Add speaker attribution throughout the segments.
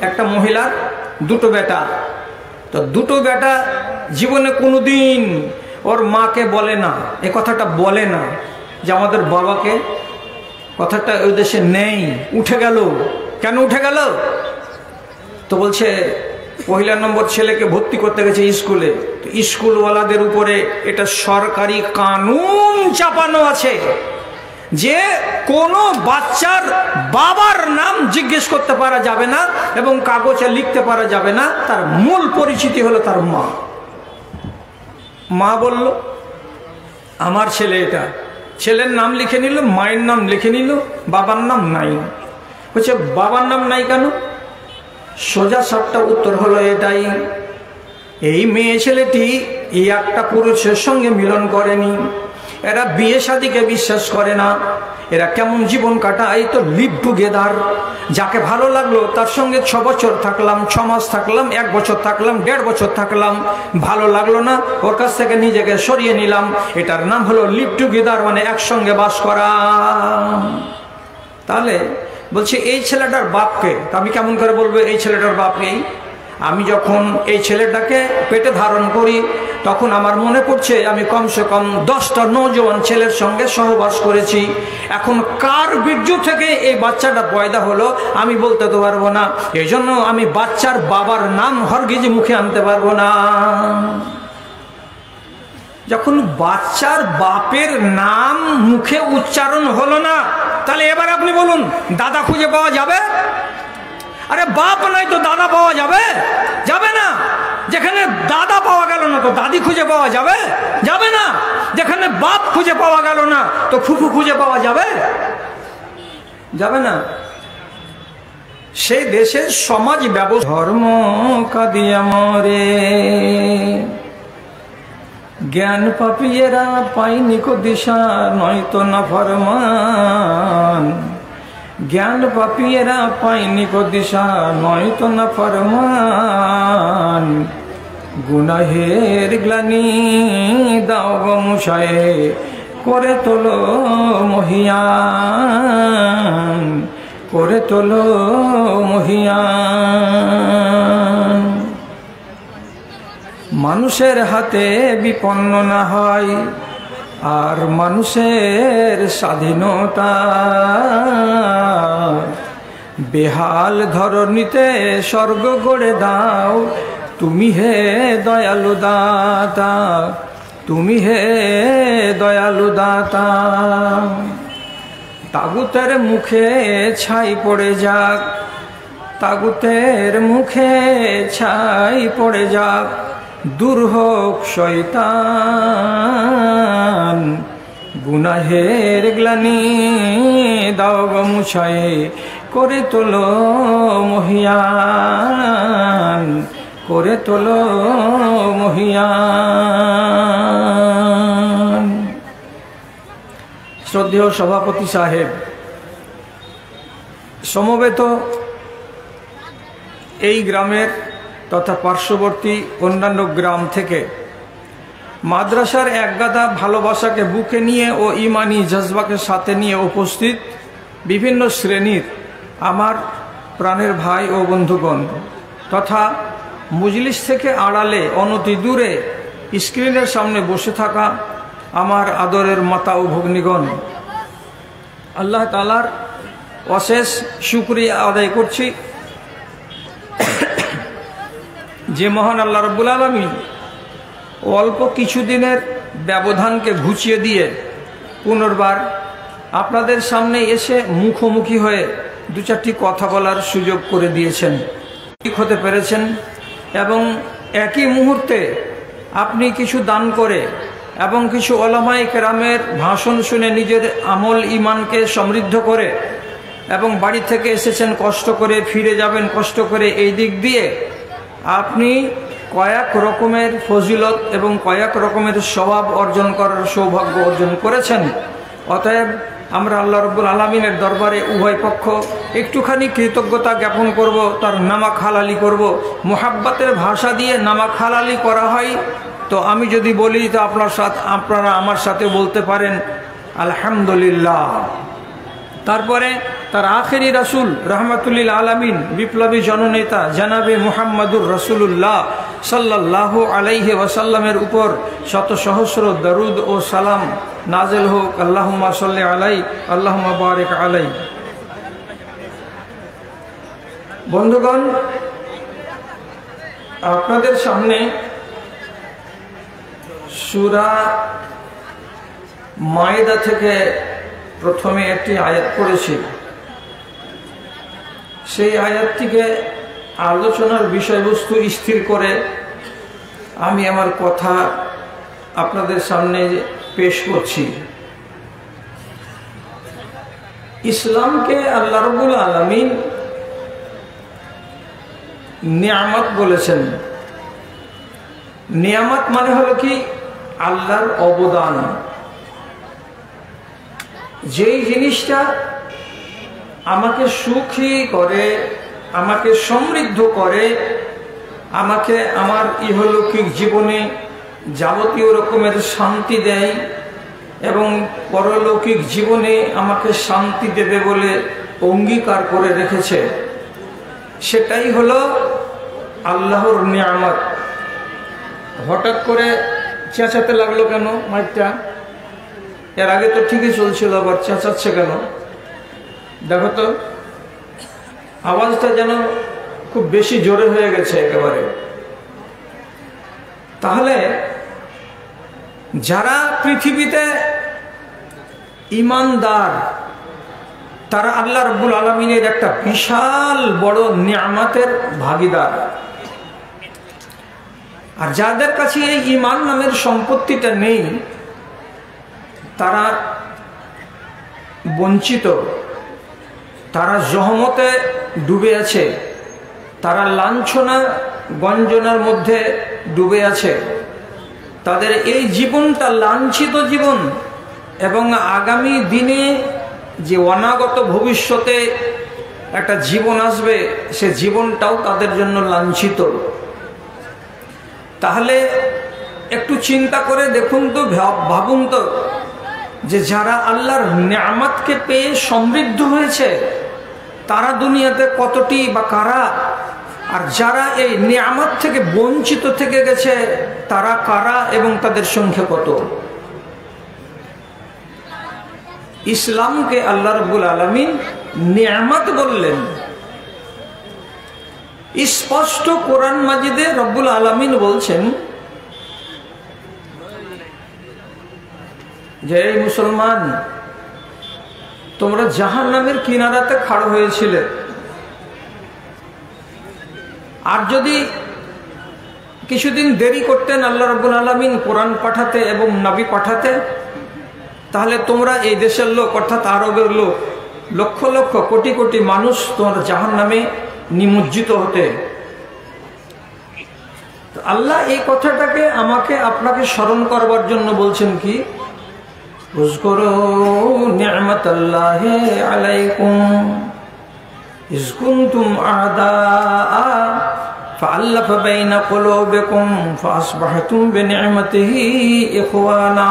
Speaker 1: একটা মহিলার দুটো বেটা। তো দুটো বেটা জীবনে কোনোদিন ওর মাকে বলে না, এ কথাটা বলে না যে আমাদের বাবাকে, কথাটা ওই দেশে নেই, উঠে গেল। কেন উঠে গেল? তো বলছে পহিলা নম্বর ছেলেকে ভর্তি করতে গেছে স্কুলে, তো স্কুলওয়ালাদের উপরে এটা সরকারি কানুন চাপানো আছে যে কোনো বাচ্চার বাবার নাম জিজ্ঞেস করতে পারা যাবে না এবং কাগজে লিখতে পারা যাবে না, তার মূল পরিচিতি হলো তার মা। মা বলল আমার ছেলে এটা, ছেলের নাম লিখে নিল, মায়ের নাম লিখে নিল, বাবার নাম নাই। বলছে বাবার নাম নাই কেন? সোজা সাপটা উত্তর হলো এটাই, এই মেয়ে ছেলেটি এই একটা পুরুষের সঙ্গে মিলন করেনি, এরা বিয়ে শাদীকে বিশ্বাস করে না, এরা কেমন জীবন কাটায় তো লিভ টুগেদার, যাকে ভালো লাগলো তার সঙ্গে 6 বছর থাকলাম, 6 মাস থাকলাম, 1 বছর থাকলাম, 1.5 বছর থাকলাম, ভালো লাগলো না ওর কাছ থেকে নিজেকে সরিয়ে নিলাম, এটার নাম হলো লিভ টুগেদার, মানে একসঙ্গে বাস করা। তাহলে বলছে এই ছেলেটার বাপকে, আমি কেমন করে বলবো এই ছেলেটার বাপকেই? আমি যখন এই ছেলেটাকে পেটে ধারণ করি তখন আমার মনে পড়ছে আমি কমসে কম 10টা নৌজওয়ান ছেলের সঙ্গে সহবাস করেছি। এখন কার বীর্য থেকে এই বাচ্চাটা পয়দা হলো আমি বলতে তো পারবো না, এই জন্য আমি বাচ্চার বাবার নাম হরগিজ মুখে আনতে পারবো না। যখন বাচ্চার বাপের নাম মুখে উচ্চারণ হলো না, তাহলে এবার আপনি বলুন দাদা খুঁজে পাওয়া যাবে? আরে বাপ নাই তো দাদা পাওয়া যাবে? যাবে না। যেখানে দাদা পাওয়া গেল না তো দাদি খুঁজে পাওয়া যাবে? যাবে না। যেখানে বাপ খুঁজে পাওয়া গেল না তো ফুফু খুঁজে পাওয়া যাবে? যাবে না। সেই দেশের সমাজ ব্যবস্থা ধর্ম কাঁদিয়া মরে, জ্ঞান পাপিয়েরা পাইনি কো দিশা, নয়তো না ফরমান। জ্ঞান পাপিয়েরা পাইনি কো দিশা, নয়তো না ফরমান। গুনাহের গ্লানি দাও গো মুছায়ে, করে তোলো মহিয়ান, করে তোলো মহিয়ান। মানুষের হাতে বিপন্ন না হয় আর মানুষের স্বাধীনতা, বেহাল ধরণীতে স্বর্গ গড়ে দাও তুমি হে দয়ালু দাতা, তুমি হে দয়ালু দাতা। তাগুতের মুখে ছাই পড়ে যাক, তাগুতের মুখে ছাই পড়ে যাক, দূর হোক শয়তান। গুনাহের গ্লানি দাও গো মুছায়ে, করে তোলো মহিয়ান, করে তোলো মহিয়ান। শ্রদ্ধেয় সভাপতি সাহেব, সমবেত এই গ্রামের তথা পার্শ্ববর্তী অন্যান্য গ্রাম থেকে মাদ্রাসার একগাদা ভালোবাসাকে বুকে নিয়ে ও ইমানি জজবাকে সাথে নিয়ে উপস্থিত বিভিন্ন শ্রেণীর আমার প্রাণের ভাই ও বন্ধুগণ, তথা মজলিস থেকে আড়ালে অনতি দূরে স্ক্রিনের সামনে বসে থাকা আমার আদরের মাতা ও ভগ্নীগণ, আল্লাহ তাআলার অশেষ শুকরিয়া আদায় করছি যে মহান আল্লাহ রাব্বুল আলামিন অল্প কিছুদিনের ব্যবধানকে ঘুচিয়ে দিয়ে পুনর্বার আপনাদের সামনে এসে মুখোমুখি হয়ে 2-4টি কথা বলার সুযোগ করে দিয়েছেন, ঠিক হতে পেরেছেন এবং একই মুহূর্তে আপনি কিছু দান করে এবং কিছু ওলামায়ে কেরামের ভাষণ শুনে নিজের আমল ইমানকে সমৃদ্ধ করে এবং বাড়ি থেকে এসেছেন কষ্ট করে, ফিরে যাবেন কষ্ট করে, এই দিক দিয়ে আপনি কয়েক রকমের ফজিলত এবং কয়েক রকমের স্বভাব অর্জন করার সৌভাগ্য অর্জন করেছেন। অতএব আমরা আল্লাহ রাব্বুল আলামিনের দরবারে উভয় পক্ষ একটুখানি কৃতজ্ঞতা জ্ঞাপন করব, তার নামাক হালালি করব। মুহাব্বতের ভাষা দিয়ে নামাক হালালি করা হয়, তো আমি যদি বলি তো আপনারা আমার সাথে বলতে পারেন আলহামদুলিল্লাহ। তারপরে তার আখেরি রাসূল রাহমাতুল্লিল আলামিন বিপ্লবী জননেতা জানাবে মুহাম্মাদুর রাসূলুল্লাহ সাল্লাল্লাহু আলাইহি ওয়াসাল্লামের উপর শত সহস্র দরুদ ও সালাম নাযিল হোক। আল্লাহুম্মা সাল্লি আলাই, আল্লাহুম্মা বারিক আলাই। বন্ধুগণ, আপনাদের সামনে সূরা মায়েদা থেকে প্রথমে একটি আয়াত পড়েছি। সেই আয়াতটিকে আলোচনার বিষয়বস্তু স্থির করে আমি আমার কথা আপনাদের সামনে পেশ করছি। ইসলামকে আল্লাহ রাব্বুল আলামিন নিয়ামত বলেছেন। নিয়ামত মানে হলো কি? আল্লাহর অবদান। যেই জিনিসটা আমাকে সুখী করে, আমাকে সমৃদ্ধ করে, আমাকে আমার ইহলৌকিক জীবনে যাবতীয় রকমের শান্তি দেয় এবং পরলৌকিক জীবনে আমাকে শান্তি দেবে বলে অঙ্গীকার করে রেখেছে, সেটাই হলো আল্লাহর নিয়ামত। হঠাৎ করে চেঁচাতে লাগলো কেন মাইকটা? এর আগে তো ঠিকই চলছিল, আবার চেঁচাচ্ছে কেন? দেখো তো, আওয়াজটা যেন খুব বেশি জোরে হয়ে গেছে একেবারে। তাহলে যারা পৃথিবীতে ঈমানদার, তারা আল্লাহ রাব্বুল আলামিনের একটা বিশাল বড় নিয়ামতের ভাগীদার। আর যাদের কাছে এই ঈমান নামের সম্পত্তিটা নেই, তারা বঞ্চিত, তারা জহমতে ডুবে আছে, তারা লাঞ্ছনা গঞ্জনার মধ্যে ডুবে আছে। তাদের এই জীবনটা লাঞ্ছিত জীবন, এবং আগামী দিনে যে অনাগত ভবিষ্যতে একটা জীবন আসবে, সে জীবনটাও তাদের জন্য লাঞ্ছিত। তাহলে একটু চিন্তা করে দেখুন তো, ভাবুন তো, যে যারা আল্লাহর নিয়ামতকে পেয়ে সমৃদ্ধ হয়েছে তারা দুনিয়াতে কতটি বা কারা, আর যারা এই নিয়ামত থেকে বঞ্চিত থেকে গেছে তারা কারা এবং তাদের সংখ্যা কত। ইসলামকে আল্লাহ রাব্বুল আলামিন নিয়ামত বললেন। স্পষ্ট কোরআন মাজিদে রব্বুল আলামিন বলছেন যে এই মুসলমান, তোমরা জাহান্নামের কিনারাতে খাড়া হয়েছিলে, আর যদি কিছুদিন দেরি করতেন আল্লাহ রাব্বুল আলামিন কোরআন পাঠাতে এবং নবী পাঠাতে, তাহলে তোমরা এই দেশের লোক অর্থাৎ আরবের লোক লক্ষ লক্ষ কোটি কোটি মানুষ তোমরা জাহান্নামে নিমজ্জিত হতে। আল্লাহ এই কথাটাকে আমাকে আপনাকে স্মরণ করবার জন্য বলছেন কি, উযকুরু নি'মাতাল্লাহি আলাইকুম ইয কুনতুম আ'দাআ ফাআল্লাফা বাইনা কুলুবিকুম ফাআসবাহতুম বিনি'মাতিহি ইখওয়ানা।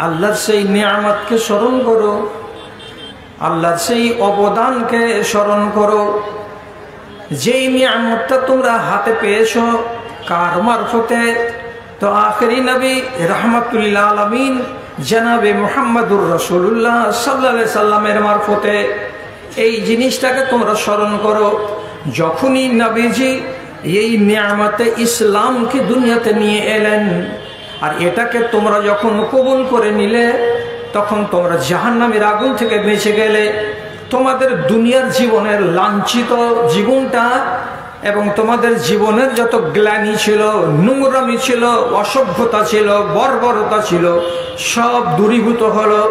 Speaker 1: আল্লাহর সেই নিয়ামতকে স্মরণ করো, আল্লাহর সেই অবদানকে স্মরণ করো, যেই নিয়ামতটা তোমরা হাতে পেয়েছো। কার মারফতে? তো আখেরি নবী রাহমাতুল আলামিন জনাবে মুহাম্মাদুর রাসূলুল্লাহ সাল্লাল্লাহু আলাইহি সাল্লামের মারফতে এই জিনিসটাকে তোমরা স্মরণ করো। যখনই নবীজি এই নিয়ামতে ইসলামকে দুনিয়াতে নিয়ে এলেন, আর এটাকে তোমরা যখন কবুল করে নিলে, তখন তোমরা জাহান্নামের আগুন থেকে বেঁচে গেলে। তোমাদের দুনিয়ার জীবনের লাঞ্ছিত জীবনটা এবং তোমাদের জীবনের যত গ্লানি ছিল, নোংরামি ছিল, অসভ্যতা ছিল, বর্বরতা ছিল, সব দূরীভূত হলো।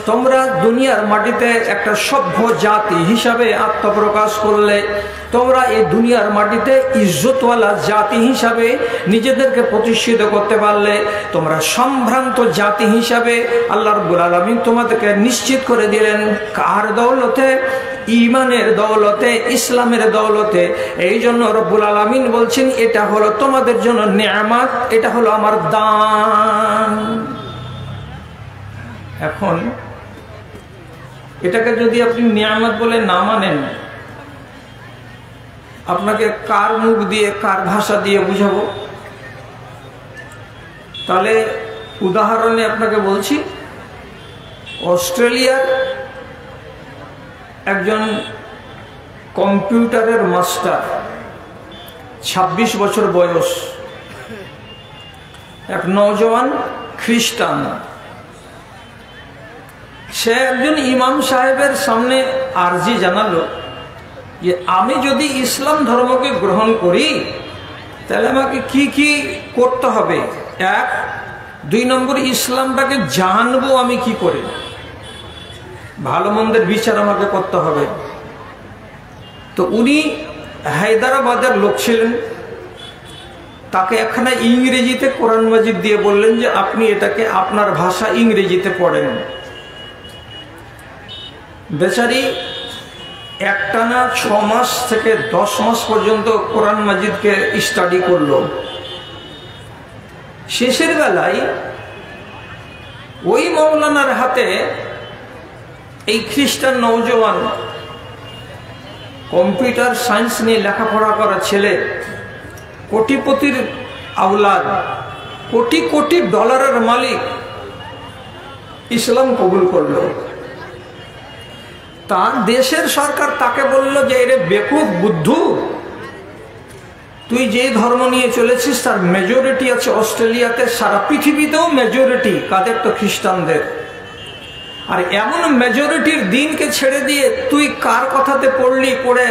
Speaker 1: তোমরা দুনিয়ার মাটিতে একটা সভ্য জাতি হিসাবে আত্মপ্রকাশ করলে। তোমরা এই দুনিয়ার মাটিতে ইজ্জতওয়ালা জাতি হিসাবে নিজেদেরকে প্রতিষ্ঠিত করতে পারলে। তোমরা সম্ভ্রান্ত জাতি হিসাবে আল্লাহ রাব্বুল আলামিন তোমাদেরকে নিশ্চিত করে দিলেন। কার দৌলতে? ঈমানের দৌলতে, ইসলামের দৌলতে। এই জন্য রব্বুল আলামিন বলছেন এটা হলো তোমাদের জন্য নিয়ামত, এটা হলো আমার দান। এখন এটাকে যদি আপনি নিয়ামত বলে না মানেন, আপনাকে কার মুখ দিয়ে কার ভাষা দিয়ে বুঝাবো? তাহলে উদাহরণে আপনাকে বলছি, অস্ট্রেলিয়ার একজন কম্পিউটারের মাস্টার, 26 বছর বয়স, এক নওজওয়ান খ্রিস্টান। সে একজন ইমাম সাহেবের সামনে আরজি জানালো যে আমি যদি ইসলাম ধর্মকে গ্রহণ করি তাহলে আমাকে কি কি করতে হবে। 1, 2 নম্বর, ইসলামটাকে জানবো আমি কি করে, ভালো মন্দের বিচার আমাকে করতে হবে। তো উনি হায়দ্রাবাদের লোক ছিলেন, তাকে একখানা ইংরেজিতে কোরআন মাজিদ দিয়ে বললেন যে আপনি এটাকে আপনার ভাষা ইংরেজিতে পড়েন। বেচারি একটানা 6 মাস থেকে 10 মাস পর্যন্ত কোরআন মাজিদকে স্টাডি করলো। শেষের বেলায় ওই মৌলানার হাতে এই খ্রিস্টান নওজওয়ান কম্পিউটার সায়েন্স নিয়ে লেখাপড়া করা ছেলে, কোটিপতির আওলাদ, কোটি কোটি ডলারের মালিক, ইসলাম কবুল করলো। তার দেশের সরকার তাকে বলল যে এরে বেকুব বুদ্ধু, তুই যে ধর্ম নিয়ে চলেছিস তার মেজরিটি আছে অস্ট্রেলিয়াতে, সারা পৃথিবীতেও মেজরিটি, কাদের? তো খ্রিস্টানদের। আর এমন মেজরিটির দিনকে ছেড়ে দিয়ে তুই কার কথাতে পড়লি? পড়ে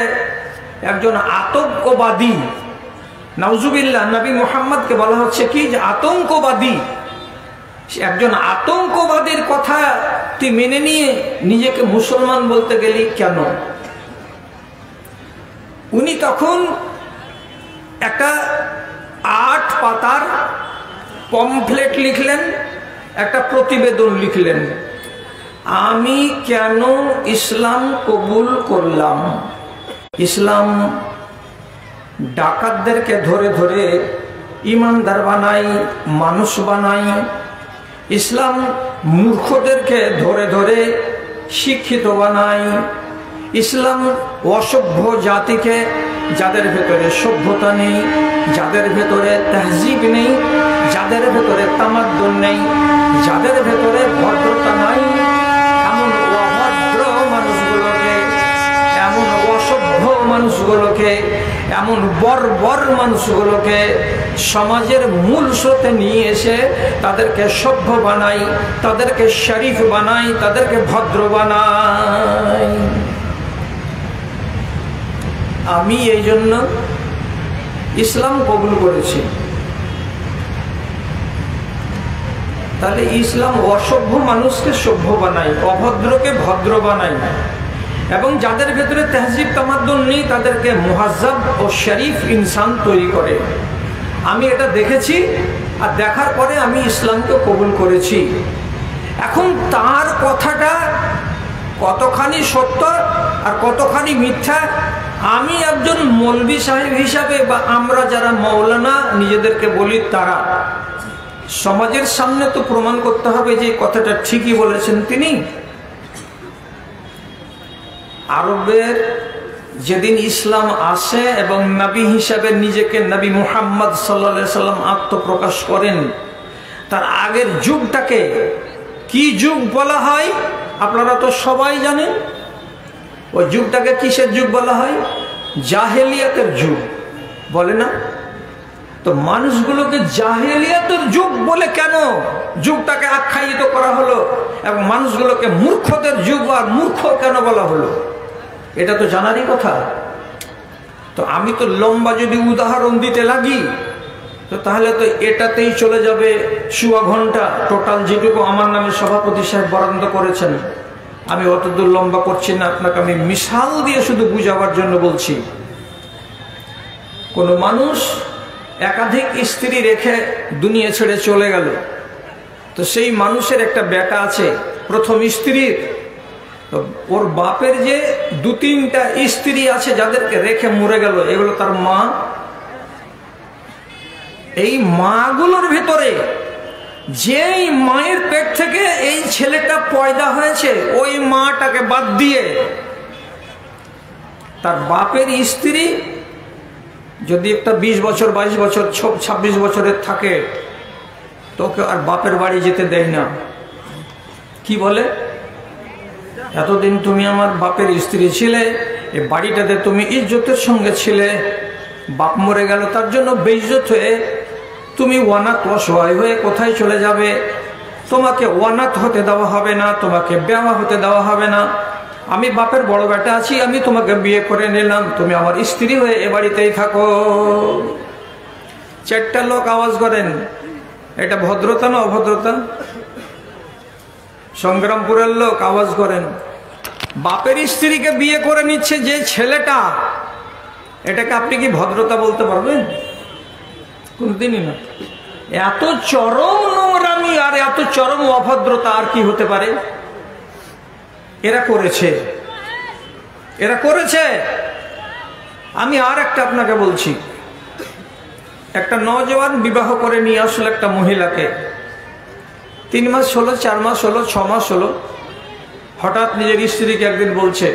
Speaker 1: একজন আতঙ্কবাদী, নাউজুবিল্লাহ, নবী মুহাম্মদকে বলা হচ্ছে কি যে আতঙ্কবাদী। একজন আতঙ্কবাদীর কথা তুই মেনে নিয়ে নিজেকে মুসলমান বলতে গেলি কেন? উনি তখন একটা 8 পাতার পমফ্লেট লিখলেন, একটা প্রতিবেদন লিখলেন, আমি কেন ইসলাম কবুল করলাম। ইসলাম ডাকাতদেরকে ধরে ধরে ইমানদার বানাই, মানুষ বানাই। ইসলাম মূর্খদেরকে ধরে ধরে শিক্ষিত বানাই। ইসলাম অসভ্য জাতিকে, যাদের ভেতরে সভ্যতা নেই, যাদের ভেতরে তাহজিব নেই, যাদের ভেতরে তামাদ্দুন নেই, যাদের ভেতরে ভদ্রতা নাই, এমন অভদ্র মানুষগুলোকে, এমন অসভ্য মানুষগুলোকে, এমন বর্বর মানুষগুলোকে সমাজের মূল স্রোতে নিয়ে এসে তাদেরকে সভ্য বানাই, তাদেরকে শরীফ বানাই, তাদেরকে ভদ্র বানাই। আমি এই জন্য ইসলাম কবুল করেছি। তাহলে ইসলাম অসভ্য মানুষকে সভ্য বানাই, অভদ্রকে ভদ্র বানাই, এবং যাদের ভেতরে তাহজিব তামাদ্দুন নেই তাদেরকে মুহাজ্জাব ও শরীফ ইনসান তৈরি করে। আমি এটা দেখেছি, আর দেখার পরে আমি ইসলামকে কবুল করেছি। এখন তার কথাটা কতখানি সত্য আর কতখানি মিথ্যা, আমি একজন মৌলভী সাহেব হিসাবে বা আমরা যারা মৌলানা নিজেদেরকে বলি, তারা সমাজের সামনে তো প্রমাণ করতে হবে যে কথাটা ঠিকই বলেছেন তিনি। আরবের যেদিন ইসলাম আসে এবং নবী হিসাবে নিজেকে নবী মুহাম্মদ সাল্লাল্লাহু আলাইহি সাল্লাম আত্মপ্রকাশ করেন, তার আগের যুগটাকে কি যুগ বলা হয় আপনারা তো সবাই জানেন। ওই যুগটাকে কিসের যুগ বলা হয়? জাহেলিয়াতের যুগ, বলে না? তো মানুষগুলোকে জাহেলিয়াতের যুগ বলে কেন যুগটাকে আখ্যায়িত করা হলো, এবং মানুষগুলোকে মূর্খদের যুগ আর মূর্খ কেন বলা হলো? এটা তো জানারই কথা। তো আমি তো লম্বা যদি উদাহরণ দিতে লাগি তো তাহলে তো এটাতেই চলে যাবে 1 ঘন্টা টোটাল, যেটুকু আমার নামে সভাপতি সাহেব বরাদ্দ করেছেন। আমি অতদূর লম্বা করছি না, আপনাকে আমি মিশাল দিয়ে শুধু বুঝাবার জন্য বলছি। কোনো মানুষ একাধিক স্ত্রী রেখে দুনিয়া ছেড়ে চলে গেল, তো সেই মানুষের একটা বেটা আছে, প্রথম স্ত্রীর, তো ওর বাপের যে 2-3টা স্ত্রী আছে যাদেরকে রেখে মরে গেল, এগুলো তার মা। এই মাগুলোর ভেতরে যেই মায়ের পেট থেকে এই ছেলেটা পয়দা হয়েছে, ওই মাটাকে বাদ দিয়ে তার বাপের স্ত্রী যদি একটা 20 বছর 22 বছর 26 বছরের থাকে, তোকে আর বাপের বাড়ি যেতে দেয় না। কি বলে, এতদিন তুমি আমার বাপের স্ত্রী ছিলে, এই বাড়িটাতে তুমি ইজ্জতের সঙ্গে ছিলে, বাপ মরে গেল তার জন্য বেইজ্জত হয়ে তুমি অনাথ অসহায় হয়ে কোথায় চলে যাবে? তোমাকে অনাথ হতে দেওয়া হবে না, তোমাকে বেওয়া হতে দেওয়া হবে না। আমি বাপের বড় বেটা আছি, আমি তোমাকে বিয়ে করে নিলাম, তুমি আমার স্ত্রী হয়ে এ বাড়িতেই থাকো। 4টা লোক আওয়াজ করেন, এটা ভদ্রতা না অভদ্রতা? সংগ্রামপুরের লোক আওয়াজ করেন। বাপের স্ত্রীকে বিয়ে করে নিচ্ছে যে ছেলেটা, এটাকে আপনি কি ভদ্রতা বলতে পারবেন? কোনদিনই না। এত চরম নোংরামি আর এত চরম অভদ্রতা আর কি হতে পারে? এরা করেছে, এরা করেছে। আমি আর একটা আপনাকে বলছি, একটা নওজওয়ান বিবাহ করে নিয়ে আসলো একটা মহিলাকে, 3 মাস হলো, 4 মাস হলো, 6 মাস হলো। হঠাৎ নিজের স্ত্রীকে একদিন বলছে,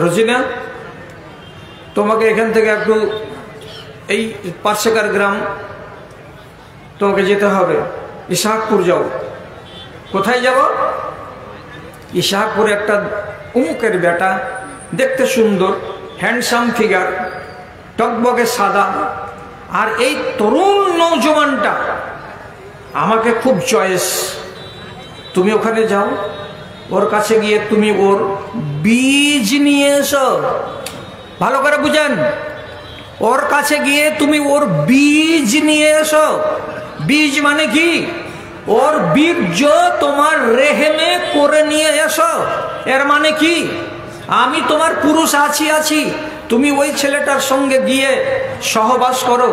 Speaker 1: রোজিনা, তোমাকে এখান থেকে একটু এই পার্শেকার গ্রাম তোমাকে যেতে হবে, ইসহাকপুর যাও। কোথায় যাব? ইসহাকপুরে একটা উমুকের বেটা, দেখতে সুন্দর, হ্যান্ডসাম ফিগার, টকবকে সাদা, আর এই তরুণ নওজওয়ানটা আমাকে খুব চয়েস। তুমি ওখানে যাও, ওর কাছে গিয়ে তুমি ওর বীজ নিয়ে এসো। ভালো করে বুঝেন, ওর কাছে গিয়ে তুমি ওর বীজ নিয়ে এসো। বীজ মানে কি? ওর বীর্য তোমার রেহেমে করে নিয়ে এসো। এর মানে কি? আমি তোমার পুরুষ আছি, তুমি ওই ছেলেটার সঙ্গে গিয়ে সহবাস করো,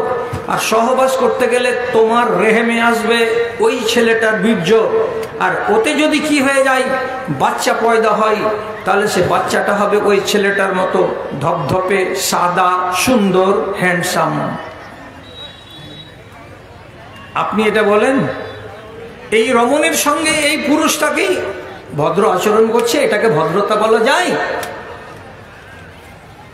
Speaker 1: আর সহবাস করতে গেলে তোমার রেহেমে আসবে ওই ছেলেটার বীর্য, আর ওতে যদি কি হয়ে যায়, বাচ্চা পয়দা হয়, তাহলে সে বাচ্চাটা হবে ওই ছেলেটার মতো ধপধপে সাদা, সুন্দর, হ্যান্ডসাম। আপনি এটা বলেন, এই রমণীর সঙ্গে এই পুরুষটাকেই ভদ্র আচরণ করছে, এটাকে ভদ্রতা বলা যায়?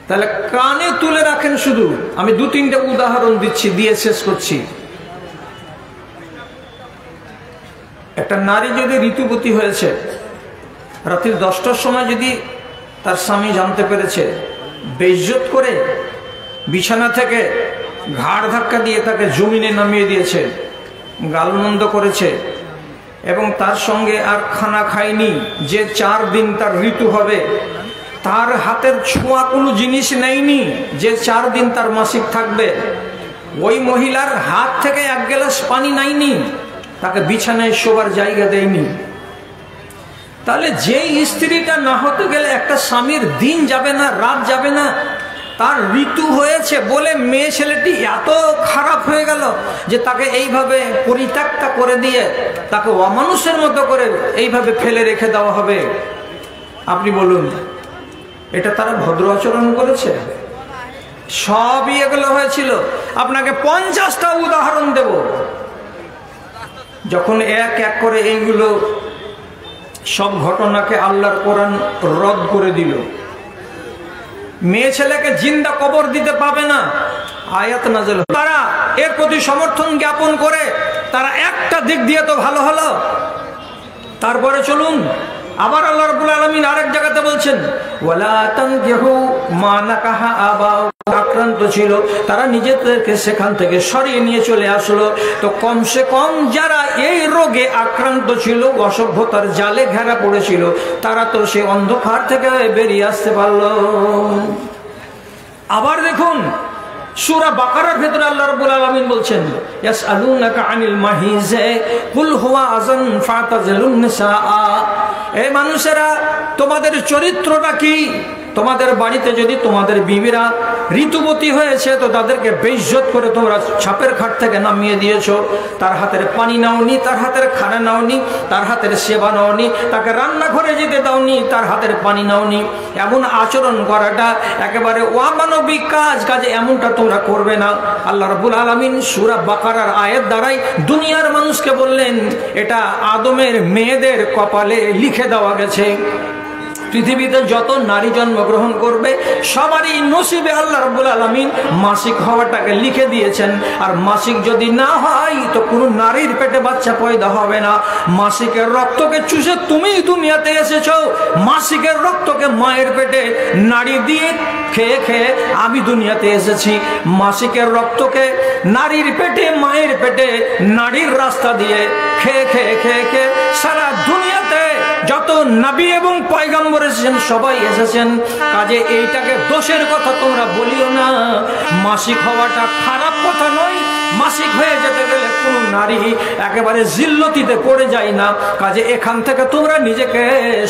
Speaker 1: তাহলে কানে তুলে রাখেন। শুধু আমি 2-3টা উদাহরণ দিচ্ছি, দিয়ে শেষ করছি। একটা নারী যদি ঋতুবতী হয়েছে, রাত্রি 10টার সময় যদি তার স্বামী জানতে পেরেছে, বেইজ্জত করে বিছানা থেকে ঘাড় ধাক্কা দিয়ে তাকে জমিনে নামিয়ে দিয়েছে, গালমন্দ করেছে, এবং তার সঙ্গে আর খানা খায়নি, যে 4 দিন তার ঋতু হবে, তার হাতের ছোঁয়া কোনো জিনিস নেয়নি, যে 4 দিন তার মাসিক থাকবে, ওই মহিলার হাত থেকে 1 গ্লাস পানি নেয়নি, তাকে বিছানায় শোবার জায়গা দেয়নি, তাহলে যে স্ত্রীটা না হতে গেলে একটা স্বামীর দিন যাবে না, রাত যাবে না, তার ঋতু হয়েছে বলে মেয়ে ছেলেটি এত খারাপ হয়ে গেল যে তাকে এইভাবে পরিত্যক্তা করে দিয়ে তাকে অমানুষের মতো করে এইভাবে ফেলে রেখে দেওয়া হবে? আপনি বলুন, এটা তারা ভদ্র আচরণ করেছে? সবই এগুলো হয়েছিল। আপনাকে 50টা উদাহরণ দেব। যখন এক এক করে এইগুলো সব ঘটনাকে আল্লাহর কোরআন রদ করে দিল, মেয়ে ছেলেকে জিন্দা কবর দিতে পাবে না, আয়াত নাযিল, তারা এর প্রতি সমর্থন জ্ঞাপন করে তারা একটা দিক দিয়ে তো ভালো হলো। তারপরে চলুন, আবার আল্লাহ রাব্বুল আলামিন আরেক জায়গাতে বলছেন, ওয়ালা তানকিহু মা নাকাহা আবাউকুম, আক্রান্ত ছিল, তারা নিজেদেরকে সেখান থেকে সরিয়ে নিয়ে চলে আসলো। তো কমসে কম যারা এই রোগে আক্রান্ত ছিল, অসভ্যতার জালে ঘেরা পড়েছিল, তারা তো সে অন্ধকার থেকে বেরিয়ে আসতে পারলো। আবার দেখুন, সূরা বাকারার ভেতরে আল্লাহ রাব্বুল আলামিন বলছেন, ইয়াসআলুনাকা আনিল মাহিজ কুল হুয়া আযান ফাতাজিলুন নিসা। এই মানুষেরা, তোমাদের চরিত্রটা কি? তোমাদের বাড়িতে যদি তোমাদের বিবিরা ঋতুবতী হয়েছে তো তাদেরকে বেইজ্জত করে তোমরা ছাপের খাট থেকে নামিয়ে দিয়েছো, তার হাতের পানি নাওনি, তার হাতের খানা নাওনি, তার হাতের সেবা নাওনি, তাকে রান্নাঘরে যেতে দাওনি, তার হাতের পানি নাওনি। এমন আচরণ করাটা একেবারে অমানবিক কাজ, কাজে এমনটা তোমরা করবে না। আল্লাহ রাব্বুল আলামিন সূরা বাকারার আয়াত দ্বারাই দুনিয়ার মানুষকে বললেন এটা আদমের মেয়েদের কপালে লিখে দেওয়া গেছে। পৃথিবীতে যত নারী জন্মগ্রহণ করবে সবারই নসিবে আল্লাহ রাব্বুল আলামিন মাসিক হওয়াটাকে লিখে দিয়েছেন। আর মাসিক যদি না হয় তো কোনো নারীর পেটে বাচ্চা পয়দা হবে না। মাসিকের রক্তকে চুষে তুমি দুনিয়াতে এসেছো, মাসিকের রক্তকে মায়ের পেটে নাড়ি দিয়ে খেয়ে খেয়ে আমি দুনিয়াতে এসেছি। মাসিকের রক্তকে নারীর পেটে মায়ের পেটে নারীর রাস্তা দিয়ে খেয়ে খেয়ে খেয়ে খেয়ে সারা দুনিয়াতে যত নবী এবং পয়গম্বর এসেছেন সবাই এসেছেন। কাজে এইটাকে দোষের কথা তোমরা বলিও না। মাসিক হওয়াটা খারাপ কথা নয়, মাসিক হয়ে যেতে গেলে কোনো নারী একেবারে জিল্লতিতে পড়ে যায় না। কাজে এখান থেকে তোমরা নিজেকে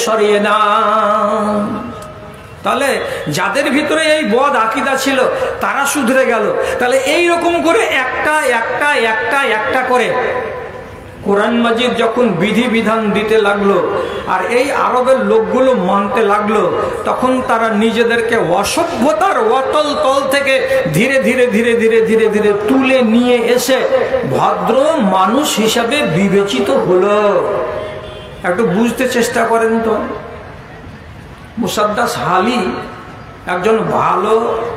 Speaker 1: সরিয়ে না। তাহলে যাদের ভিতরে এই বদ আকীদা ছিল তারা শুধরে গেল। তাহলে এই রকম করে একটা একটা একটা একটা করে কোরআন মাজিদ যখন বিধি বিধান দিতে লাগলো আর এই আরবের লোকগুলো মানতে লাগলো, তখন তারা নিজেদেরকে অসভ্যতার অতল তল থেকে ধীরে ধীরে ধীরে ধীরে ধীরে ধীরে তুলে নিয়ে এসে ভদ্র মানুষ হিসাবে বিবেচিত হলো। একটু বুঝতে চেষ্টা করেন তো। মুসাদ্দাস হালি একজন ভালো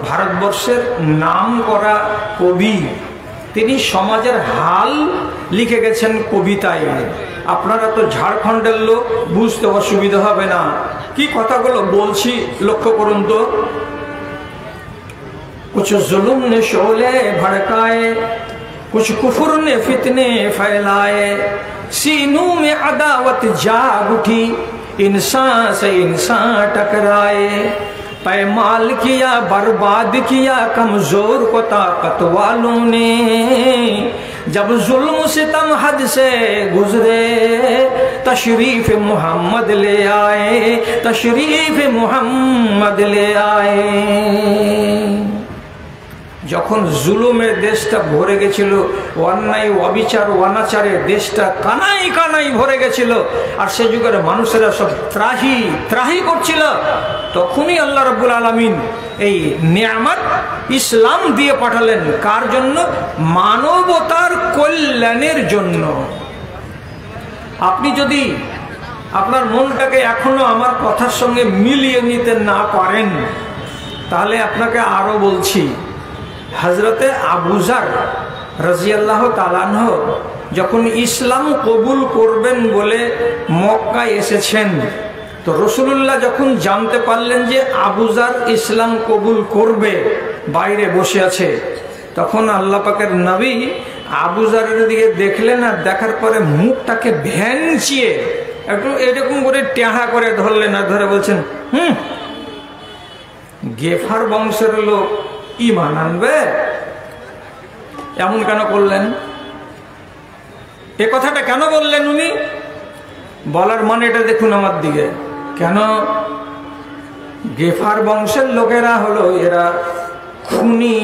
Speaker 1: ভারতবর্ষের নাম করা কবি। তিনি সমাজের হাল লিখে গেছেন কবিতায়। আপনারা তো ঝাড়খণ্ডের লোক, বুঝতে অসুবিধা হবে না। কি কথাগুলো বলছি লক্ষ্য করুন তো। कुछ जुल्म ने शोले भड़काए, कुछ कुफर ने फितने फैलाए, सीनों में अदावत जाग उठी, इंसान से इंसान टकराए, पैमाल किया बर्बाद किया कमजोर को ताकत वालों ने, जब जुल्म सितम हद से गुजरे तशरीफ मोहम्मद ले आए, तशरीफ मोहम्मद ले आए। যখন জুলুমের দেশটা ভরে গেছিল, অন্যায় অবিচার অনাচারে দেশটা কানাই কানাই ভরে গেছিল, আর সে যুগের মানুষেরা সব ত্রাহি ত্রাহি করছিল, তখনই আল্লাহ রাব্বুল আলামিন এই নিয়ামত ইসলাম দিয়ে পাঠালেন। কার জন্য? মানবতার কল্যাণের জন্য। আপনি যদি আপনার মনটাকে এখনো আমার কথার সঙ্গে মিলিয়ে নিতে না পারেন, তাহলে আপনাকে আরো বলছি। হযরতে আবু যার রাদিয়াল্লাহু তাআলা আনহু যখন ইসলাম কবুল করবেন বলে মক্কায় এসেছেন, তো রাসূলুল্লাহ যখন জানতে পারলেন যে আবু যার ইসলাম কবুল করবে, বাইরে বসে আছে, তখন আল্লাহ পাকের নবী আবু যারের দিকে দেখলেন। আর দেখার পরে মুখটাকে ভ্যাংচিয়ে একটু এরকম করে টেহা করে ধরলেন। আর ধরে বলছেন, গেফার বংশের লোক ঈমান আনবে? এমন কেন করলেন? এ কথাটা কেন বললেন উনি? বলার মানে এটা দেখুন আমার দিকে। কেন? গেফার বংশের লোকেরা হলো এরা খুনি,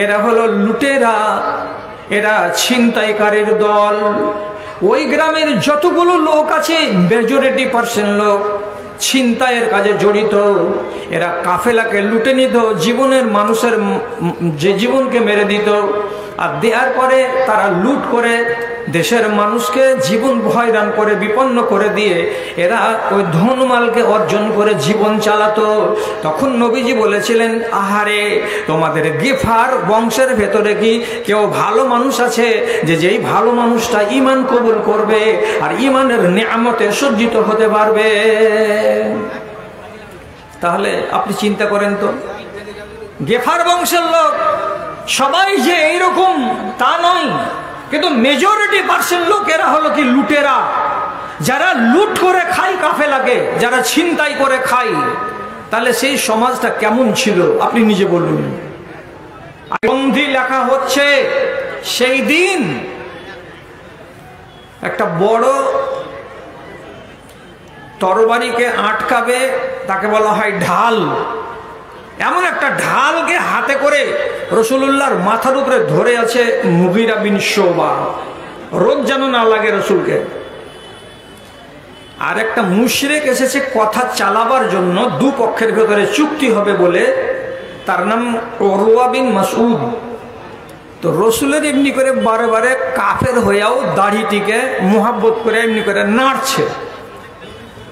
Speaker 1: এরা হলো লুটেরা, এরা ছিনতাইকারীর দল। ওই গ্রামের যতগুলো লোক আছে মেজরিটি পার্সেন্ট লোক ছিনতাইয়ের কাজে জড়িত। এরা কাফেলাকে লুটে নিত, জীবনের মানুষের যে জীবনকে মেরে দিত, আর দেওয়ার পরে তারা লুট করে দেশের মানুষকে জীবন হয়রান করে বিপন্ন করে দিয়ে এরা ওই ধনমালকে অর্জন করে জীবন চালাতো। তখন নবীজি বলেছিলেন, আহারে তোমাদের গিফার বংশের ভেতরে কি কেউ ভালো মানুষ আছে যে যেই ভালো মানুষটা ঈমান কবুল করবে আর ঈমানের নিয়ামতে সজ্জিত হতে পারবে? তাহলে আপনি চিন্তা করেন তো, গেফার বংশের লোক সবাই যে এইরকম তা নয়, কিন্তু মেজরিটি পার্সেন্ট লোক এরা হলো কি লুটেরা, যারা লুট করে খায় কাফেলাকে, যারা ছিনতাই করে খায়। তাহলে সেই সমাজটা কেমন ছিল আপনি নিজে বলুন। বন্দি লেখা হচ্ছে সেই দিন একটা বড় তরবারিকে আটকাবে তাকে বলা হয় ঢাল। এমন একটা ঢালকে হাতে করে রাসূলুল্লাহর মাথার উপরে ধরে আছে মুগীরা বিন শুবা, রোদ যেন না লাগে রাসূলকে। আর একটা মুশরিক এসেছে কথা চালাবার জন্য, দুপক্ষের ভেতরে চুক্তি হবে বলে, তার নাম উরওয়া বিন মাসউদ। তো রসুলের এমনি করে বারে বারে কাফের হইয়াও দাড়িটিকে মোহাব্বত করে এমনি করে নাড়ছে।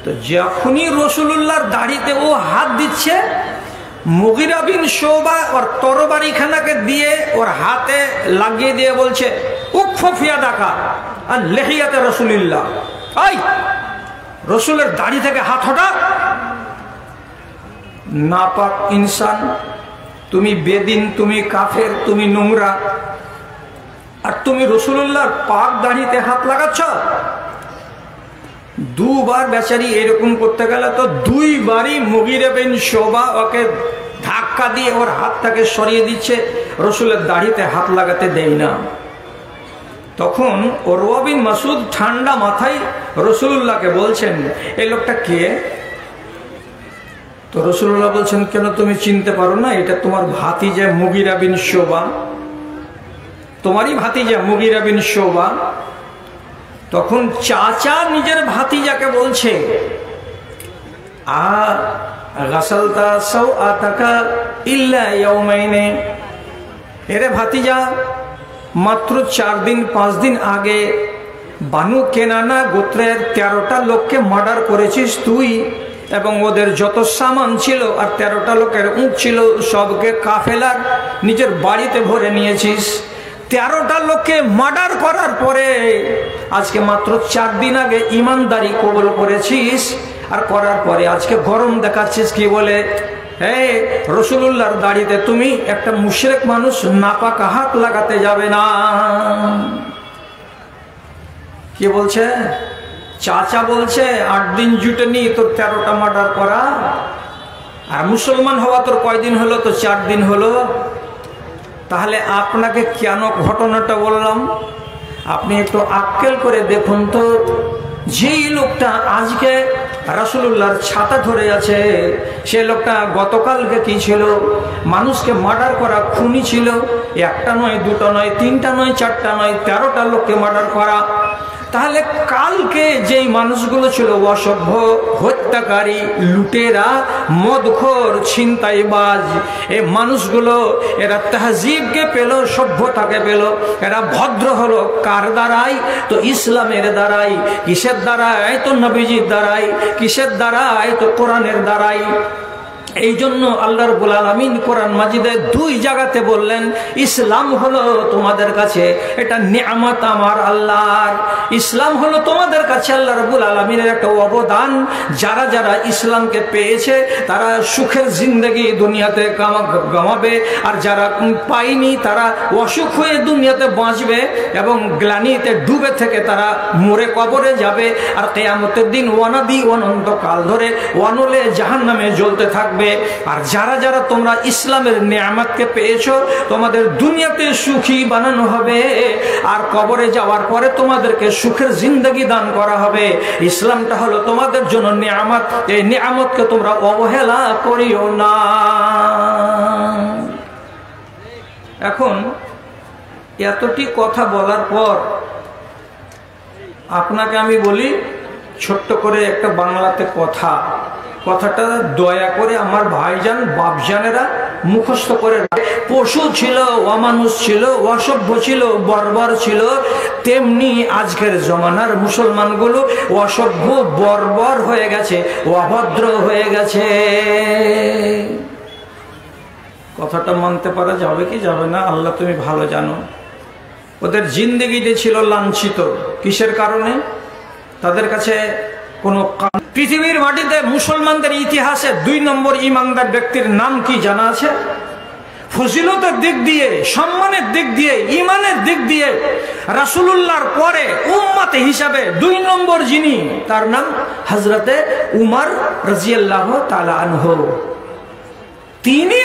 Speaker 1: তো যখনই রসুলুল্লাহর দাড়িতে ও হাত দিচ্ছে, মুগীরা বিন শুবা ওর তরবারিখানাকে দিয়ে ওর হাতে লাগিয়ে দিয়ে বলছে, উকফিয়া ডাকা আর লেহিয়াতে রসুলিল্লাহ, এই রসুলের দাড়ি থেকে হাত হটা। নাপাক ইনসান, তুমি বেদিন, তুমি কাফের, তুমি নোংরা, আর তুমি রাসূলুল্লাহর পাক দাড়িতে হাত লাগাচ্ছ। দুবার বেচারি এরকম করতে গেলে তো দুইবারই মুগীরা বিন শুবা ওকে ধাক্কা দিয়ে ওর হাতটাকে সরিয়ে দিচ্ছে, রাসূলের দাড়িতে হাত লাগাতে দেয় না। তখন উরওয়া বিন মাসউদ ঠান্ডা মাথায় রাসূলুল্লাহকে বলছেন, এই লোকটা কে? তো রাসূলুল্লাহ বলছেন, কেন তুমি চিনতে পারো না? এটা তোমার ভাতিজা মুগীরা বিন শুবা, তোমারই ভাতিজা মুগীরা বিন শুবা। তখন চাচা নিজের ভাতিজাকে বলছে, গাসালতা সাওআতাকা ইল্লা ইয়াওমাইনে, এরে ভাতিজা, মাত্র 4 দিন 5 দিন আগে বানু কেনানা গোত্রের 13টা লোককে মার্ডার করেছিস তুই, এবং ওদের যত সামান ছিল আর 13টা লোকের উট ছিল সবকে কাফেলার নিজের বাড়িতে ভরে নিয়েছিস। 13টা লোককে মার্ডার করার পরে আজকে মাত্র 4 দিন আগে ইমানদারি কবুল করেছিস, আর করার পরে আজকে গরম দেখাচ্ছিস কি বলে? এই রাসূলুল্লাহর দাড়িতে তুমি একটা মুশরিক মানুষ নাপাক হাত লাগাতে যাবে না। কি বলছে? চাচা বলছে 8 দিন জুটেনি তোর 13টা মার্ডার করা, আর মুসলমান হওয়া তোর কয়দিন হলো? তো 4 দিন হলো। তাহলে আপনাকে কেন ঘটনাটা বললাম, আপনি একটু আক্কেল করে দেখুন তো, যেই লোকটা আজকে রাসূলুল্লাহর ছাতা ধরে আছে, সে লোকটা গতকালকে কি ছিল? মানুষকে মার্ডার করা, খুনি ছিল। একটা নয়, দুটো নয়, 3টা নয়, 4টা নয়, 13টা লোককে মার্ডার করা। তাহলে কালকে যেই মানুষগুলো ছিল অসভ্য, হত্যাকারী, লুটেরা, মদখোর, ছিনতাইবাজ, এই মানুষগুলো এরা তাহজিবকে পেল, সভ্যতাকে পেল। এরা ভদ্র হলো কার দ্বারাই? তো ইসলামের দ্বারাই। কিসের দ্বারাই? তো নবীজির দ্বারাই। কিসের দ্বারাই? তো কোরআনের দ্বারাই। এই জন্য আল্লাহ রাব্বুল আলামিন কোরআন মাজিদে 2 জায়গাতে বললেন, ইসলাম হলো তোমাদের কাছে এটা নিয়ামত আমার আল্লাহর। ইসলাম হলো তোমাদের কাছে আল্লাহ রাব্বুল আলামিনের একটা অবদান। যারা যারা ইসলামকে পেয়েছে তারা সুখের জিন্দেগি দুনিয়াতে কামাবে, আর যারা পায়নি তারা অসুখ হয়ে দুনিয়াতে বাঁচবে এবং গ্লানিতে ডুবে থেকে তারা মরে কবরে যাবে, আর কিয়ামতের দিন ওয়ানাদি অনন্তকাল ধরে ওয়ানলে জাহান্নামে জ্বলতে থাকবে। আর যারা যারা তোমরা ইসলামের নিয়ামতকে পেয়েছো, তোমাদের দুনিয়াতে সুখী বানানো হবে, আর কবরে যাওয়ার পরে তোমাদেরকে সুখের জিন্দেগি দান করা হবে। ইসলামটা হলো তোমাদের জন্য নিয়ামত, এই নিয়ামতকে তোমরা অবহেলা করিও না। এখন এতটি কথা বলার পর আপনাকে আমি বলি ছোট্ট করে একটা বাংলাতে কথাটা দয়া করে আমার ভাইজান বাপজানেরা মুখস্থ করে। পশু ছিল, অমানুষ ছিল, অসভ্য ছিল, বর্বর ছিল, তেমনি আজকের জমানার মুসলমানগুলো অসভ্য, বর্বর হয়ে গেছে, অভদ্র হয়ে গেছে। কথাটা মানতে পারা যাবে কি যাবে না আল্লাহ তুমি ভালো জানো। ওদের জিন্দেগিতে ছিল লাঞ্ছিত। কিসের কারণে? তাদের কাছে কোনো পৃথিবীর মাটিতে মুসলমানদের ইতিহাসে 2 নম্বর ইমানদার ব্যক্তির নাম কি জানা আছে? ফজিলতের দিক দিয়ে, সম্মানের দিক দিয়ে, ইমানের দিক দিয়ে রাসূলুল্লাহর পরে উম্মতে হিসাবে 2 নম্বর যিনি, তার নাম হযরতে উমর রাদিয়াল্লাহু তাআলা আনহু। তিনি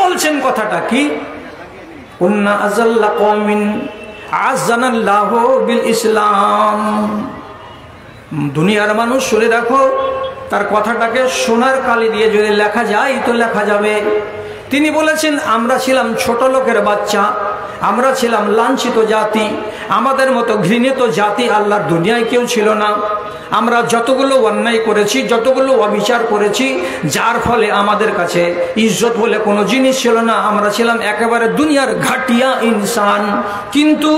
Speaker 1: বলছেন কথাটা কি? কুন্না আযাল্লা কওমিন আযানাল্লাহু বিল ইসলাম। দুনিয়ার মানুষ শুনে রাখো, তার কথাটাকে সোনার কালি দিয়ে যদি লেখা যায় তো লেখা যাবে। তিনি বলেছেন, আমরা ছিলাম ছোট লোকের বাচ্চা, আমরা ছিলাম লাঞ্ছিত জাতি, আমাদের মতো ঘৃণিত জাতি আল্লাহর দুনিয়ায় কেউ ছিল না। আমরা যতগুলো অন্যায় করেছি, যতগুলো অবিচার করেছি, যার ফলে আমাদের কাছে ইজ্জত বলে কোনো জিনিস ছিল না। আমরা ছিলাম একেবারে দুনিয়ার ঘাটিয়া ইনসান। কিন্তু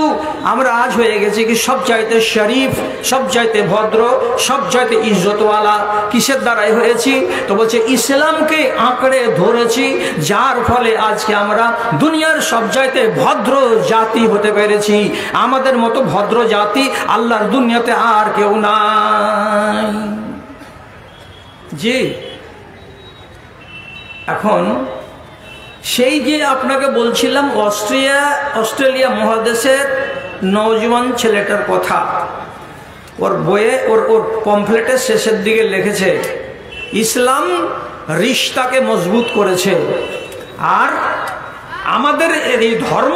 Speaker 1: আমরা আজ হয়ে গেছি কি সব চাইতে শরীফ, সব চাইতে ভদ্র, সব চাইতে ইজ্জতওয়ালা। কিসের দ্বারাই হয়েছি? তো বলছে ইসলামকে আঁকড়ে ধরেছি, যার ফলে আজকে আমরা দুনিয়ার সব চাইতে ভদ্র জাতি হতে পেরেছি। আমাদের মতো ভদ্র জাতি আল্লাহর দুনিয়াতে আর কেউ নাই। জি, এখন সেই যে আপনাকে বলছিলাম অস্ট্রেলিয়া মহাদেশের নওজোয়ান ছেলেটার কথা, ওর বইয়ে ওর পমফ্লেটের শেষের দিকে লিখেছে, ইসলাম রিশতাকে মজবুত করেছে। আর আমাদের এই ধর্ম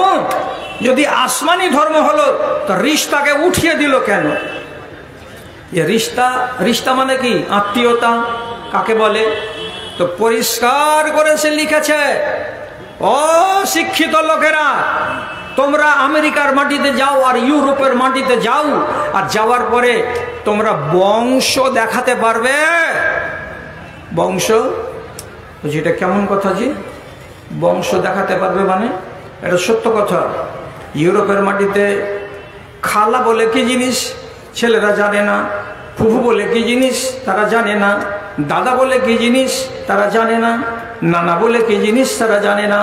Speaker 1: যদি আসমানি ধর্ম হলো তো রিশতাকে উঠিয়ে দিল কেন? রিশতা মানে কি? আত্মীয়তা। কাকে বলে? তো পরিষ্কার করে সে লিখেছে, ও শিক্ষিত লোকেরা, তোমরা আমেরিকার মাটিতে যাও আর ইউরোপের মাটিতে যাও, আর যাওয়ার পরে তোমরা বংশ দেখাতে পারবে। বংশ? এটা কেমন কথা জি? বংশ দেখাতে পারবে মানে? এটা সত্য কথা। ইউরোপের মাটিতে খালা বলে কি জিনিস ছেলেরা জানে না, ফুফু বলে কি জিনিস তারা জানে না, দাদা বলে কি জিনিস তারা জানে না, নানা বলে কি জিনিস তারা জানে না।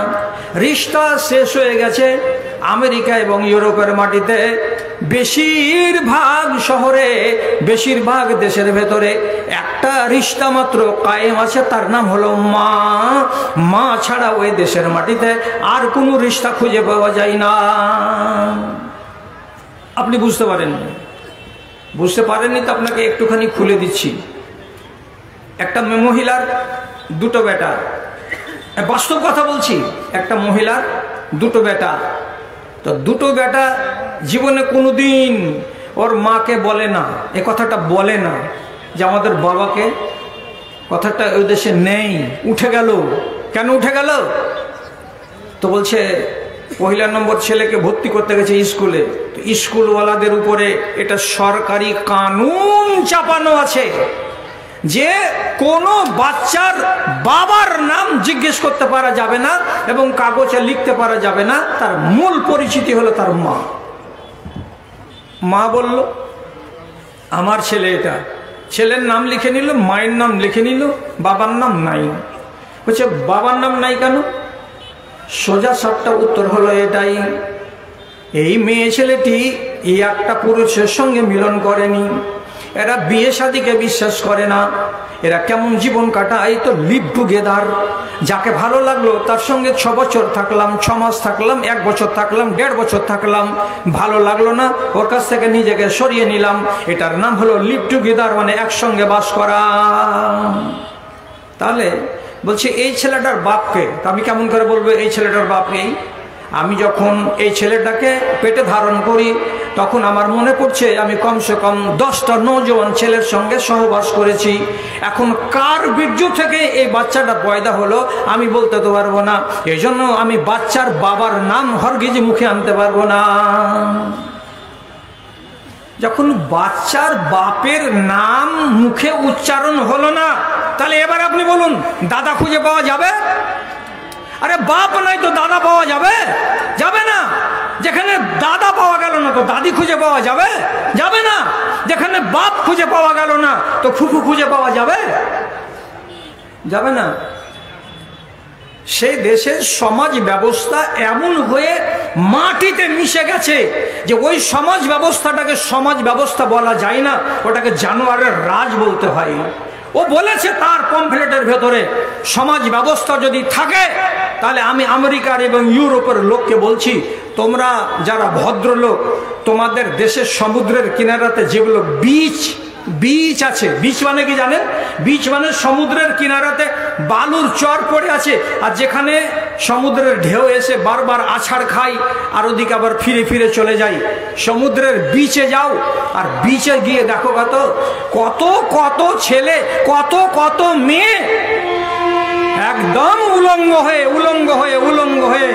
Speaker 1: রিশতা শেষ হয়ে গেছে আমেরিকা এবং ইউরোপের মাটিতে। বেশিরভাগ শহরে, বেশিরভাগ দেশের ভেতরে একটা রিশতা মাত্র কায়েম আছে, তার নাম হলো মা। মা ছাড়া ওই দেশের মাটিতে আর কোনো রিশতা খুঁজে পাওয়া যায় না। আপনি বুঝতে পারেন? বুঝতে পারেননি তো আপনাকে একটুখানি খুলে দিচ্ছি। একটা মহিলার দুটো বেটা, বাস্তব কথা বলছি, একটা মহিলার দুটো বেটা। তো দুটো বেটা জীবনে কোনোদিন ওর মাকে বলে না, এ কথাটা বলে না যে আমাদের বাবাকে, কথাটা ওই দেশে নেই, উঠে গেল। কেন উঠে গেল? তো বলছে পহিলা নম্বর ছেলেকে ভর্তি করতে গেছে স্কুলে, তো স্কুলওয়ালাদের উপরে এটা সরকারি কানুন চাপানো আছে যে কোনো বাচ্চার বাবার নাম জিজ্ঞেস করতে পারা যাবে না এবং কাগজে লিখতে পারা যাবে না, তার মূল পরিচিতি হলো তার মা। মা বলল আমার ছেলে এটা, ছেলের নাম লিখে নিল, মায়ের নাম লিখে নিল, বাবার নাম নাই। বলছে বাবার নাম নাই কেন? সোজা সাপটা উত্তর হলো এটাই, এই মেয়ে ছেলেটি এই একটা পুরুষের সঙ্গে মিলন করেনি, এরা বিয়ে শাদীকে বিশ্বাস করে না, এরা কেমন জীবন কাটায় তো লিভ টুগেদার। যাকে ভালো লাগলো তার সঙ্গে 6 বছর থাকলাম, 6 মাস থাকলাম, 1 বছর থাকলাম, 1.5 বছর থাকলাম, ভালো লাগলো না ওর কাছ থেকে নিজেকে সরিয়ে নিলাম। এটার নাম হলো লিভ টুগেদার, মানে একসঙ্গে বাস করা। তাহলে বলছে এই ছেলেটার বাপকে, তা আমি কেমন করে বলবো এই ছেলেটার বাপকেই? আমি যখন এই ছেলেটাকে পেটে ধারণ করি তখন আমার মনে পড়ছে আমি কমসে কম 10টা নওজোয়ান ছেলের সঙ্গে সহবাস করেছি। এখন কার বীর্য থেকে এই বাচ্চাটা পয়দা হলো আমি বলতে তো পারবো না, এই জন্য আমি বাচ্চার বাবার নাম হরগিজ মুখে আনতে পারবো না। যখন বাচ্চার বাপের নাম মুখে উচ্চারণ হলো না, তাহলে এবার আপনি বলুন দাদা খুঁজে পাওয়া যাবে? আরে বাপ নাই তো দাদা পাওয়া যাবে? যাবে না। যেখানে দাদা পাওয়া গেল না তো দাদি খুঁজে পাওয়া যাবে? যাবে না। যেখানে বাপ খুঁজে পাওয়া গেল না তো ফুফু খুঁজে পাওয়া যাবে? যাবে না। সেই দেশের সমাজ ব্যবস্থা এমন হয়ে মাটিতে মিশে গেছে যে ওই সমাজ ব্যবস্থাটাকে সমাজ ব্যবস্থা বলা যায় না, ওটাকে জানোয়ারের রাজ বলতে হয়। ও বলেছে তার পমফ্লেটের ভেতরে সমাজ ব্যবস্থা যদি থাকে তাহলে আমি আমেরিকার এবং ইউরোপের লোককে বলছি, তোমরা যারা ভদ্রলোক, তোমাদের দেশের সমুদ্রের কিনারাতে যেগুলো বিচ বিচ আছে। বিচ মানে কি জানেন? বিচ মানে সমুদ্রের কিনারাতে বালুর চর পড়ে আছে, আর যেখানে সমুদ্রের ঢেউ এসে বারবার আছাড় খায় আর ওদিকে আবার ফিরে ফিরে চলে যায়। সমুদ্রের বিচে যাও, আর বিচে গিয়ে দেখো কত কত কত ছেলে, কত কত মেয়ে একদম উলঙ্গ হয়ে উলঙ্গ হয়ে উলঙ্গ হয়ে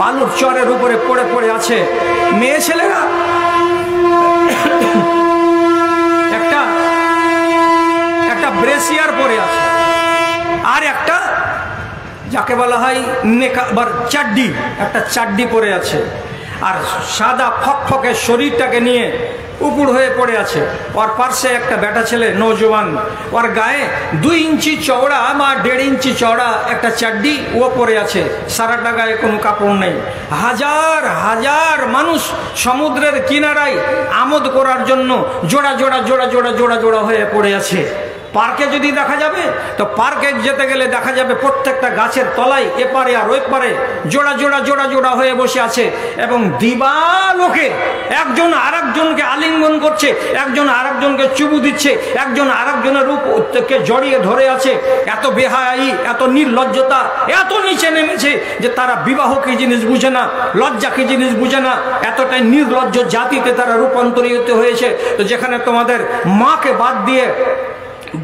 Speaker 1: বালুর চরের উপরে পড়ে পড়ে আছে। মেয়ে ছেলেরা একটা ব্রেসিয়ার পরে আছে, আর একটা যাকে বলা হয় নেকাবার চাড্ডি, একটা চাড্ডি পরে আছে, আর সাদা ফকফকে শরীরটাকে নিয়ে উপুড় হয়ে পড়ে আছে। ওর পার্শ্বে একটা বেটা ছেলে নৌজওয়ান, ওর গায়ে 2 ইঞ্চি চওড়া বা 1.5 ইঞ্চি চওড়া একটা চাড্ডি ও পরে আছে, সারাটা গায়ে কোনো কাপড় নেই। হাজার হাজার মানুষ সমুদ্রের কিনারায় আমোদ করার জন্য জোড়া জোড়া জোড়া জোড়া জোড়া জোড়া হয়ে পড়ে আছে। পার্কে যদি দেখা যাবে তো পার্কে যেতে গেলে দেখা যাবে প্রত্যেকটা গাছের তলায় এপারে আর ওই পারে জোড়া জোড়া জোড়া জোড়া হয়ে বসে আছে, এবং দিবালোকে একজন আরেকজনকে আলিঙ্গন করছে, একজন আরেকজনকে চুমু দিচ্ছে, একজন আরেকজনের রূপকে জড়িয়ে ধরে আছে। এত বেহায়াই, এত নির্লজ্জতা, এত নিচে নেমেছে যে তারা বিবাহ কি জিনিস বুঝে না, লজ্জা কি জিনিস বুঝে না। এতটাই নির্লজ্জ জাতিতে তারা রূপান্তরিত হয়েছে। তো যেখানে তোমাদের মাকে বাদ দিয়ে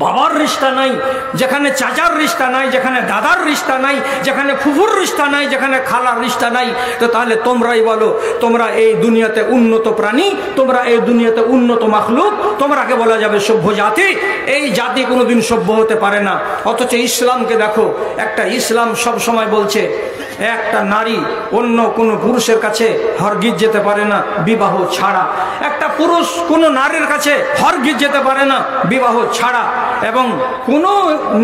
Speaker 1: বাবার রিশতা নাই, যেখানে চাচার রিশতা নাই, যেখানে দাদার রিশতা নাই, যেখানে ফুফুর রিশতা নাই, যেখানে খালার রিশতা নাই, তো তাহলে তোমরাই বলো তোমরা এই দুনিয়াতে উন্নত প্রাণী, তোমরা এই দুনিয়াতে উন্নত মাখলুক, তোমরাকে বলা যাবে সভ্য জাতি। এই জাতি কোনোদিন সভ্য হতে পারে না। অথচ ইসলামকে দেখো, একটা ইসলাম সব সময় বলছে একটা নারী অন্য কোনো পুরুষের কাছে হরগিজ যেতে পারে না বিবাহ ছাড়া, একটা পুরুষ কোনো নারীর কাছে হরগিজ যেতে পারে না বিবাহ ছাড়া। এবং কোনো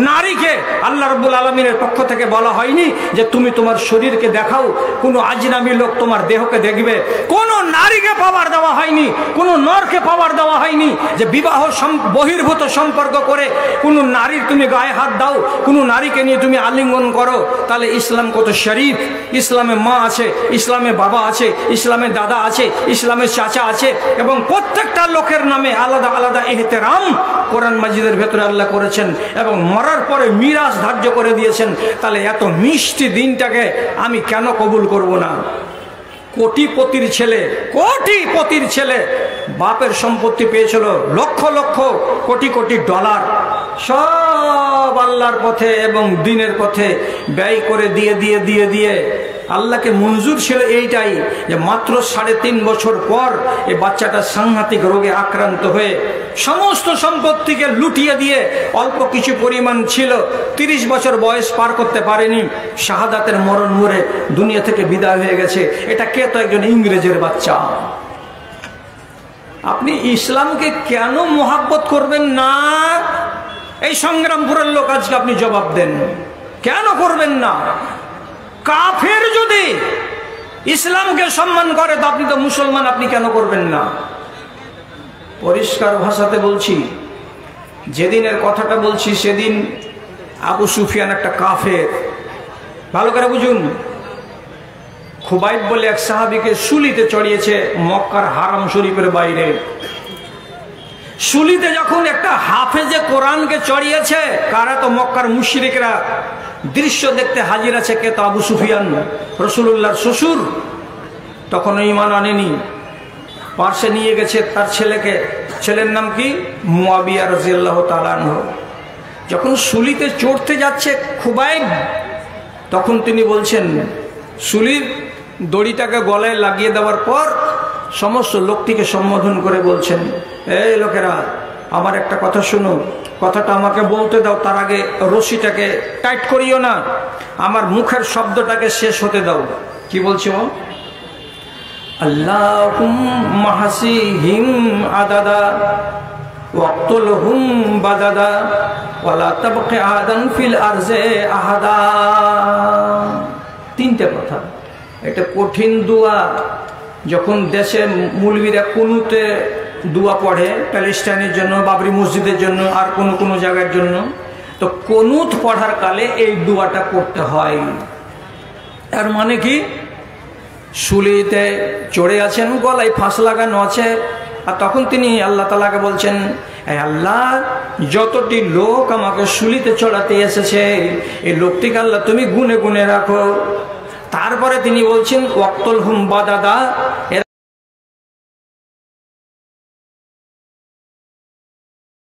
Speaker 1: নারীকে আল্লাহ রাব্বুল আলামিনের পক্ষ থেকে বলা হয়নি যে তুমি তোমার শরীরকে দেখাও, কোনো আজনামী লোক তোমার দেহকে দেখবে। কোনো নারীকে পাওয়ার দেওয়া হয়নি, কোনো নরকে পাওয়ার দেওয়া হয়নি যে বিবাহ বহির্ভূত সম্পর্ক করে কোনো নারীর তুমি গায়ে হাত দাও, কোনো নারীকে নিয়ে তুমি আলিঙ্গন করো। তাহলে ইসলাম কত শরীফ! ইসলামে মা আছে, ইসলামে বাবা আছে, ইসলামে দাদা আছে, ইসলামের চাচা আছে, এবং প্রত্যেকটা লোকের নামে আলাদা আলাদা ইহতেরাম কোরআন মাজিদের ভেতরে আল্লাহ করেছেন, এবং মরার পরে মিরাস ধার্য করে দিয়েছেন। তাহলে এত মিষ্টি দিনটাকে আমি কেন কবুল করব না? কোটিপতির ছেলে, কোটিপতির ছেলে বাপের সম্পত্তি পেয়েছিল লক্ষ লক্ষ কোটি কোটি ডলার, সব আল্লাহর পথে এবং দ্বীনের পথে ব্যয় করে দিয়ে দিয়ে দিয়ে দিয়ে আল্লাহকে মঞ্জুর ছিল এইটাই যে মাত্র 3.5 বছর পর এই বাচ্চাটা সাংঘাতিক রোগে আক্রান্ত হয়ে সমস্ত সম্পত্তিকে লুটিয়ে দিয়ে অল্প কিছু পরিমাণ ছিল, 30 বছর বয়স পার করতে পারেনি, শাহাদাতের মরণ মরে দুনিয়া থেকে বিদায় হয়ে গেছে। এটা কে? তো একজন ইংরেজের বাচ্চা। আপনি ইসলামকে কেন মোহাব্বত করবেন না? এই সংগ্রামপুরের লোক আজকে আপনি জবাব দেন, কেন করবেন না? কাফের যদি ইসলামকে সম্মান করে তো আপনি তো মুসলমান, আপনি কেন করবেন না? পরিষ্কার ভাষাতে বলছি, যেদিনের কথাটা বলছি সেদিন আবু সুফিয়ান একটা কাফের, ভালো করে বুঝুন। খুবাইব বলে এক সাহাবীকে শুলিতে চড়িয়েছে মক্কার হারাম শরীফের বাইরে। শুলিতে যখন একটা হাফেজে কোরআনকে চড়িয়েছে, কারা? তো মক্কার মুশরিকরা দৃশ্য দেখতে হাজির আছে। কে? তো আবু সুফিয়ান, রাসূলুল্লাহর শ্বশুর। তখনও ঈমান আনেনি, পার্শ্বে নিয়ে গেছে তার ছেলেকে, ছেলের নাম কি? মুয়াবিয়া রাদিয়াল্লাহু তাআলা আনহু। যখন শুলিতে চড়তে যাচ্ছে খুবাইব, তখন তিনি বলছেন, শুলির দড়িটাকে গলায় লাগিয়ে দেওয়ার পর সমস্ত লোকটিকে সম্বোধন করে বলছেন, এই লোকেরা আমার একটা কথা শুনো, কথাটা আমাকে বলতে দাও, তার আগে রশিটাকে টাইট করিও না, আমার মুখের শব্দটাকে শেষ হতে দাও। কি বলছে ও? আল্লাহুম্মা হাসিহিম আদাদা ওয়াক্তুলহুম বাদাদা ওয়ালা তাবকি আহাদান ফিল আরজে আহাদা। 3টে কথা। এটা কঠিন দোয়া। যখন দেশে মুলবিরা কুনুতে দোয়া পড়ে প্যালেস্টাইনের জন্য, বাবরি মসজিদের জন্য, আর কোনো জায়গার জন্য, তো কুনুত পড়ার কালে এই দোয়াটা করতে হয়। এর মানে কি? শুলিতে চড়ে আছেন, গলায় ফাঁস লাগানো আছে, আর তখন তিনি আল্লাহ তাআলাকে বলছেন, এই আল্লাহ, যতটি লোক আমাকে শুলিতে চড়াতে এসেছে এই লোকটিকে আল্লাহ তুমি গুনে গুনে রাখো। তারপরে তিনি বলছেন ওয়াক্তুল হুম বাদাদা,